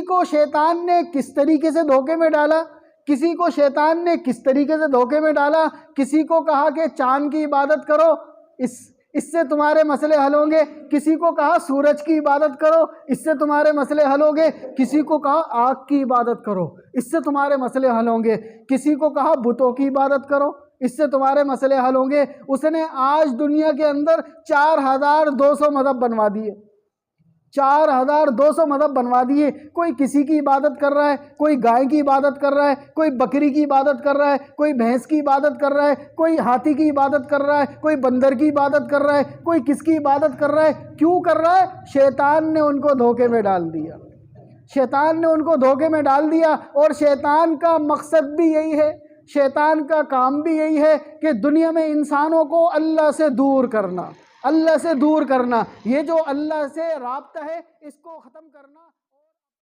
को शैतान ने किस तरीके से धोखे में डाला, किसी को शैतान ने किस तरीके से धोखे में डाला। किसी को कहा कि चांद की इबादत करो, इससे तुम्हारे मसले हल होंगे। किसी को कहा सूरज की इबादत करो, इससे तुम्हारे मसले हल होंगे। किसी को कहा आग की इबादत करो, इससे तुम्हारे मसले हल होंगे। किसी को कहा बुतों की इबादत करो, इससे तुम्हारे मसले हल होंगे। उसने आज दुनिया के अंदर 4200 मज़हब बनवा दिए, 4200 मज़हब बनवा दिए। कोई किसी की इबादत कर रहा है, कोई गाय की इबादत कर रहा है, कोई बकरी की इबादत कर रहा है, कोई भैंस की इबादत कर रहा है, कोई हाथी की इबादत कर रहा है, कोई बंदर की इबादत कर रहा है, कोई किसकी इबादत कर रहा है। क्यों कर रहा है? शैतान ने उनको धोखे में डाल दिया, शैतान ने उनको धोखे में डाल दिया। और शैतान का मकसद भी यही है, शैतान का काम भी यही है कि दुनिया में इंसानों को अल्लाह से दूर करना, अल्लाह से दूर करना। ये जो अल्लाह से राब्ता है इसको ख़त्म करना।